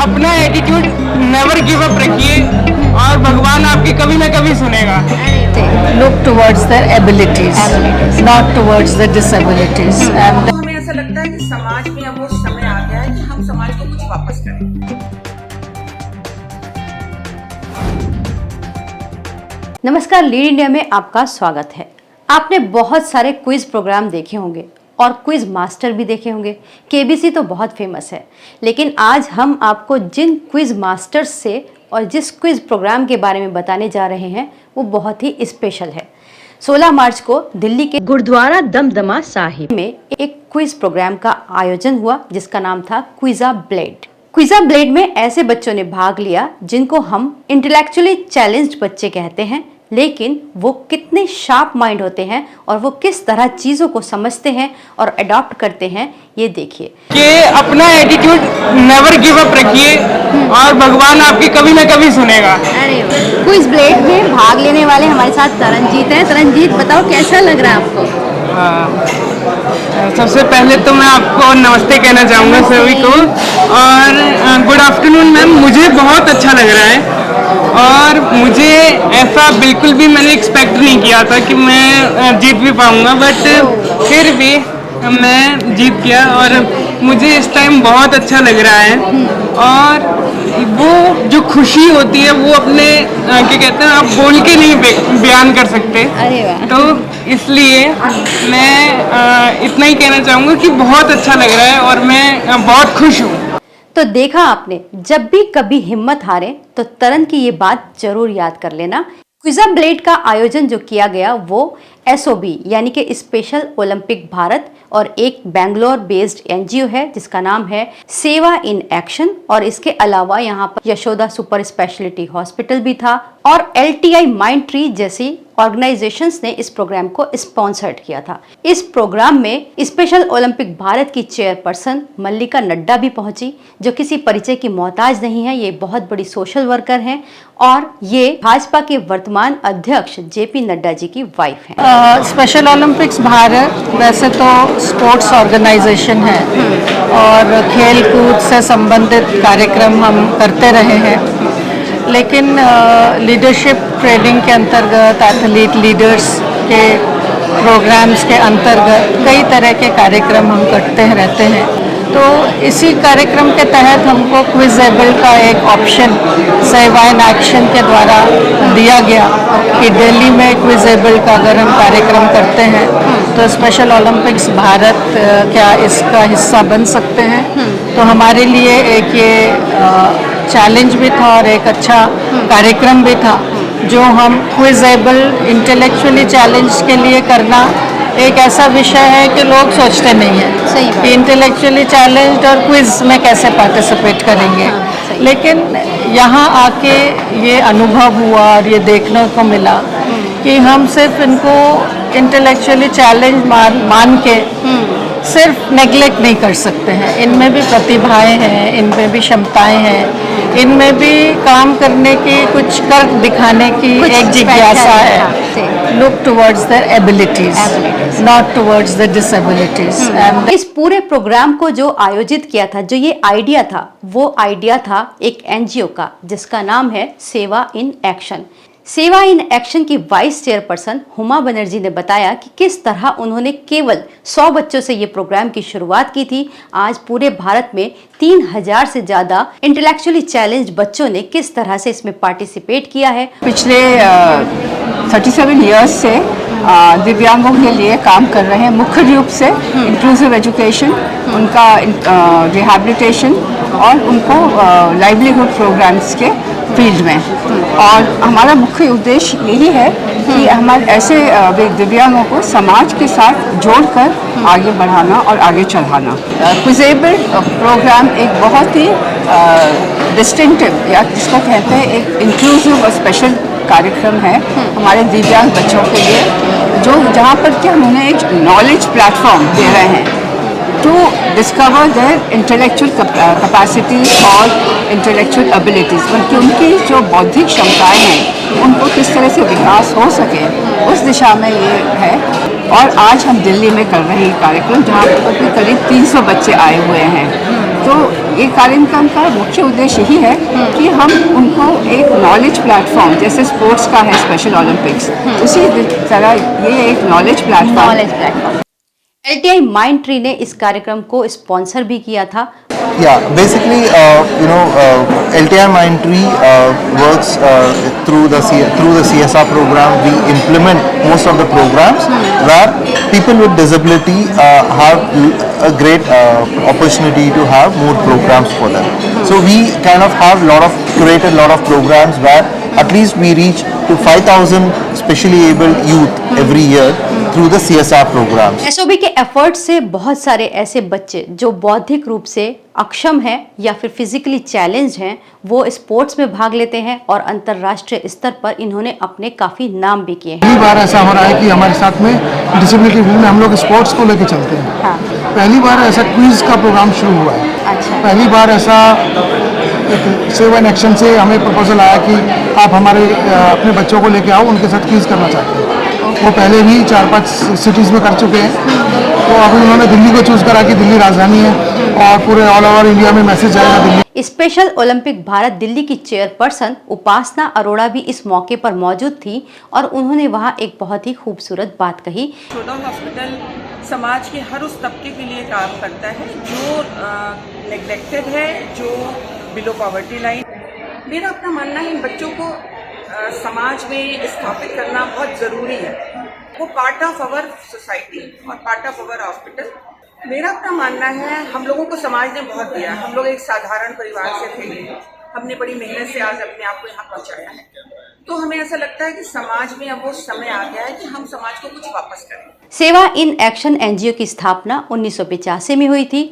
अपना attitude never give up रखिए और भगवान आपकी कभी ना कभी सुनेगा। Look towards their abilities, not towards the disabilities. And तो हमें ऐसा लगता है कि समाज में अब वो समय आ गया है कि हम समाज को कुछ वापस करें। नमस्कार, लीड इंडिया में आपका स्वागत है। आपने बहुत सारे क्विज प्रोग्राम देखे होंगे और क्विज मास्टर भी देखे होंगे। केबीसी तो बहुत फेमस है, लेकिन आज हम आपको जिन क्विज मास्टर्स से और जिस क्विज प्रोग्राम के बारे में बताने जा रहे हैं वो बहुत ही स्पेशल है। 16 मार्च को दिल्ली के गुरुद्वारा दमदमा साहिब में एक क्विज प्रोग्राम का आयोजन हुआ जिसका नाम था क्विजा ब्लेड। क्विजा ब्लेड में ऐसे बच्चों ने भाग लिया जिनको हम इंटेलेक्चुअली चैलेंज्ड बच्चे कहते हैं, लेकिन वो कितने शार्प माइंड होते हैं और वो किस तरह चीज़ों को समझते हैं और अडॉप्ट करते हैं, ये देखिए। कि अपना एटीट्यूड नेवर गिव अप रखिए और भगवान आपकी कभी ना कभी सुनेगा। क्विज ब्लेड में भाग लेने वाले हमारे साथ तरनजीत हैं। तरनजीत, बताओ कैसा लग रहा है आपको? सबसे पहले तो मैं आपको नमस्ते कहना चाहूँगा सभी को और गुड आफ्टरनून मैम। मुझे बहुत अच्छा लग रहा है और मुझे ऐसा बिल्कुल भी मैंने एक्सपेक्ट नहीं किया था कि मैं जीत भी पाऊँगा, बट फिर भी मैं जीत गया और मुझे इस टाइम बहुत अच्छा लग रहा है। और वो जो खुशी होती है वो अपने क्या कहते हैं, आप बोल के नहीं बयान कर सकते। अरे वाह। तो इसलिए मैं इतना ही कहना चाहूँगा कि बहुत अच्छा लग रहा है और मैं बहुत खुश हूँ। तो देखा आपने, जब भी कभी हिम्मत हारे तो तरन की ये बात जरूर याद कर लेना। क्विजा ब्लेड का आयोजन जो किया गया वो एसओबी यानी कि स्पेशल ओलंपिक भारत और एक बेंगलोर बेस्ड एनजीओ है जिसका नाम है सेवा इन एक्शन, और इसके अलावा यहाँ पर यशोदा सुपर स्पेशलिटी हॉस्पिटल भी था और LTI माइंड ट्री जैसी ऑर्गेनाइजेशंस ने इस प्रोग्राम को स्पॉन्सर्ड किया था। इस प्रोग्राम में स्पेशल ओलंपिक भारत की चेयरपर्सन मल्लिका नड्डा भी पहुंची, जो किसी परिचय की मोहताज नहीं है। ये बहुत बड़ी सोशल वर्कर हैं और ये भाजपा के वर्तमान अध्यक्ष JP नड्डा जी की वाइफ हैं। स्पेशल ओलंपिक्स भारत वैसे तो स्पोर्ट्स ऑर्गेनाइजेशन है और खेल कूद से संबंधित कार्यक्रम हम करते रहे हैं, लेकिन लीडरशिप ट्रेनिंग के अंतर्गत, एथलीट लीडर्स के प्रोग्राम्स के अंतर्गत कई तरह के कार्यक्रम हम करते रहते हैं। तो इसी कार्यक्रम के तहत हमको क्विजेबल का एक ऑप्शन सेवा इन एक्शन के द्वारा दिया गया कि दिल्ली में क्विजेबल का अगर हम कार्यक्रम करते हैं तो स्पेशल ओलंपिक्स भारत क्या इसका हिस्सा बन सकते हैं। तो हमारे लिए एक ये चैलेंज भी था और एक अच्छा कार्यक्रम भी था जो हम क्विजेबल इंटेलेक्चुअली चैलेंज के लिए करना एक ऐसा विषय है कि लोग सोचते नहीं हैं कि इंटेलेक्चुअली चैलेंज्ड और क्विज में कैसे पार्टिसिपेट करेंगे। लेकिन यहाँ आके ये अनुभव हुआ और ये देखने को मिला कि हम सिर्फ इनको इंटेलेक्चुअली चैलेंज मान के सिर्फ नेग्लेक्ट नहीं कर सकते हैं। इनमें भी प्रतिभाएं हैं, इनमें भी क्षमताएं हैं, इनमें भी काम करने की, कुछ कर दिखाने की एक जिज्ञासा है। Look towards their abilities, not towards the disabilities. इस पूरे प्रोग्राम को जो आयोजित किया था, जो ये आइडिया था, वो आइडिया था एक एनजीओ का जिसका नाम है सेवा इन एक्शन। सेवा इन एक्शन की वाइस चेयरपर्सन हुमा बनर्जी ने बताया कि किस तरह उन्होंने केवल 100 बच्चों से ये प्रोग्राम की शुरुआत की थी। आज पूरे भारत में 3000 से ज्यादा इंटेलेक्चुअली चैलेंज्ड बच्चों ने किस तरह से इसमें पार्टिसिपेट किया है। पिछले 37 इयर्स से दिव्यांगों के लिए काम कर रहे हैं, मुख्य रूप से इंक्लूसिव एजुकेशन, उनका रिहैबिलिटेशन और उनको लाइवलीहुड प्रोग्राम्स के फील्ड में। और हमारा मुख्य उद्देश्य यही है कि हमारे ऐसे दिव्यांगों को समाज के साथ जोड़कर आगे बढ़ाना और आगे चढ़ाना। क्विजेबल प्रोग्राम एक बहुत ही डिस्टिंक्टिव या जिसको कहते हैं एक इंक्लूसिव और स्पेशल कार्यक्रम है हमारे दिव्यांग बच्चों के लिए, जो जहाँ पर कि हम उन्हें एक नॉलेज प्लेटफॉर्म दे रहे हैं to discover their intellectual capacity और इंटेलेक्चुअल एबिलिटीज़, बल्कि उनकी जो बौद्धिक क्षमताएं हैं उनको किस तरह से विकास हो सके, उस दिशा में ये है। और आज हम दिल्ली में कर रहे हैं कार्यक्रम जहाँ पर करीब 300 बच्चे आए हुए हैं तो ये कार्यक्रम का मुख्य उद्देश्य यही है कि हम उनको एक नॉलेज प्लेटफॉर्म, जैसे स्पोर्ट्स का है स्पेशल ओलंपिक्स, उसी तरह ये एक knowledge platform. LTI mind tree ने इस कार्यक्रम को स्पॉन्सर भी किया था। Yeah, basically, LTI Mindtree works through the CSR program. We implement most of the programs where people with disability have a great opportunity to have more programs for them. So we kind of have created a lot of programs where at least we reach to 5,000 specially abled youth every year through the CSR programs. SOB के effort से बहुत सारे ऐसे बच्चे जो बौद्धिक रूप से अक्षम हैं या फिर फिजिकली चैलेंज हैं, वो स्पोर्ट्स में भाग लेते हैं और अंतर्राष्ट्रीय स्तर पर इन्होंने अपने काफी नाम भी किए हैं। पहली बार ऐसा हो रहा है कि हमारे साथ में डिसेबिलिटी फील्ड में हम लोग स्पोर्ट्स को लेकर चलते हैं। हाँ। पहली बार ऐसा क्विज का प्रोग्राम शुरू हुआ है। अच्छा। पहली बार ऐसा एक सेव एंड एक्शन से हमें प्रपोजल आया कि आप हमारे अपने बच्चों को लेके आओ, उनके साथ क्विज करना चाहते हैं। वो पहले भी 4-5 सिटीज़ में कर चुके हैं, तो अभी उन्होंने दिल्ली को चूज़ करा कि दिल्ली राजधानी है और पूरे ऑल ओवर इंडिया में मैसेज जाएगा दिल्ली। स्पेशल ओलंपिक भारत दिल्ली की चेयरपर्सन उपासना अरोड़ा भी इस मौके पर मौजूद थी और उन्होंने वहां एक बहुत ही खूबसूरत बात कही। छोटा हॉस्पिटल समाज के हर उस तबके के लिए काम करता है जो नेग्लेक्टेड है, जो बिलो पॉवर्टी लाइन। मेरा अपना मानना है इन बच्चों को समाज में स्थापित करना बहुत ज़रूरी है। वो पार्ट ऑफ आवर सोसाइटी और पार्ट ऑफ आवर हॉस्पिटल। मेरा अपना मानना है हम लोगों को समाज ने बहुत दिया। हम लोग एक साधारण परिवार से थे, हमने बड़ी मेहनत से आज अपने आप को यहाँ पहुँचाया है, तो हमें ऐसा लगता है कि समाज में अब वो समय आ गया है कि हम समाज को कुछ वापस करें। सेवा इन एक्शन NGO की स्थापना 1985 में हुई थी।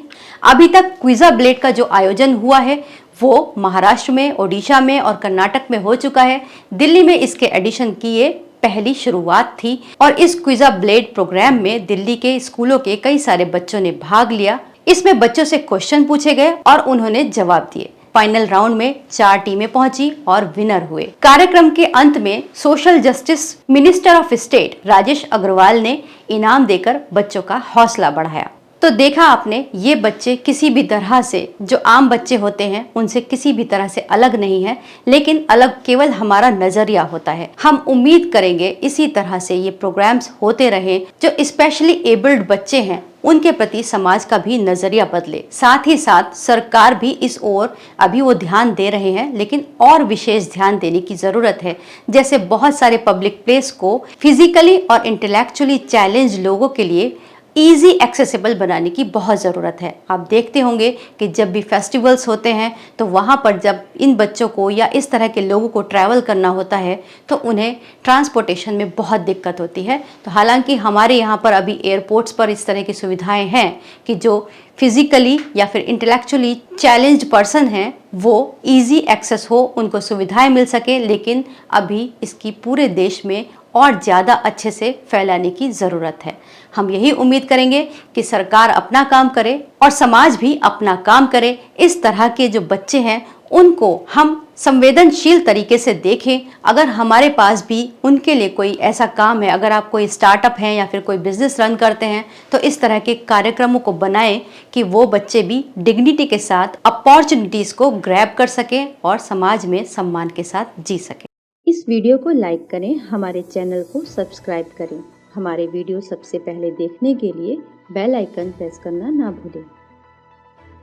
अभी तक क्विजा ब्लेड का जो आयोजन हुआ है वो महाराष्ट्र में, ओडिशा में और कर्नाटक में हो चुका है। दिल्ली में इसके एडिशन की ये पहली शुरुआत थी और इस क्विजा ब्लेड प्रोग्राम में दिल्ली के स्कूलों के कई सारे बच्चों ने भाग लिया। इसमें बच्चों से क्वेश्चन पूछे गए और उन्होंने जवाब दिए। फाइनल राउंड में 4 टीमें पहुंची और विनर हुए। कार्यक्रम के अंत में social justice minister of state Rajesh Agrawal ने इनाम देकर बच्चों का हौसला बढ़ाया। तो देखा आपने, ये बच्चे किसी भी तरह से, जो आम बच्चे होते हैं उनसे किसी भी तरह से अलग नहीं है, लेकिन अलग केवल हमारा नजरिया होता है। हम उम्मीद करेंगे इसी तरह से ये प्रोग्राम्स होते रहे। जो स्पेशली एबल्ड बच्चे हैं उनके प्रति समाज का भी नजरिया बदले। साथ ही साथ सरकार भी इस ओर अभी वो ध्यान दे रहे हैं, लेकिन और विशेष ध्यान देने की जरूरत है। जैसे बहुत सारे पब्लिक प्लेस को फिजिकली और इंटेलेक्चुअली चैलेंज लोगों के लिए ईजी एक्सेसिबल बनाने की बहुत ज़रूरत है। आप देखते होंगे कि जब भी फेस्टिवल्स होते हैं तो वहाँ पर जब इन बच्चों को या इस तरह के लोगों को ट्रैवल करना होता है तो उन्हें ट्रांसपोर्टेशन में बहुत दिक्कत होती है। तो हालांकि हमारे यहाँ पर अभी एयरपोर्ट्स पर इस तरह की सुविधाएं हैं कि जो फिजिकली या फिर इंटेलेक्चुअली चैलेंज्ड पर्सन हैं वो इजी एक्सेस हो, उनको सुविधाएं मिल सके, लेकिन अभी इसकी पूरे देश में और ज़्यादा अच्छे से फैलाने की ज़रूरत है। हम यही उम्मीद करेंगे कि सरकार अपना काम करे और समाज भी अपना काम करे। इस तरह के जो बच्चे हैं उनको हम संवेदनशील तरीके से देखें। अगर हमारे पास भी उनके लिए कोई ऐसा काम है, अगर आप कोई स्टार्टअप हैं या फिर कोई बिजनेस रन करते हैं, तो इस तरह के कार्यक्रमों को बनाएं कि वो बच्चे भी डिग्निटी के साथ अपॉर्चुनिटीज़ को ग्रैब कर सकें और समाज में सम्मान के साथ जी सकें। इस वीडियो को लाइक करें, हमारे चैनल को सब्सक्राइब करें। हमारे वीडियो सबसे पहले देखने के लिए बेल आइकन प्रेस करना ना भूलें।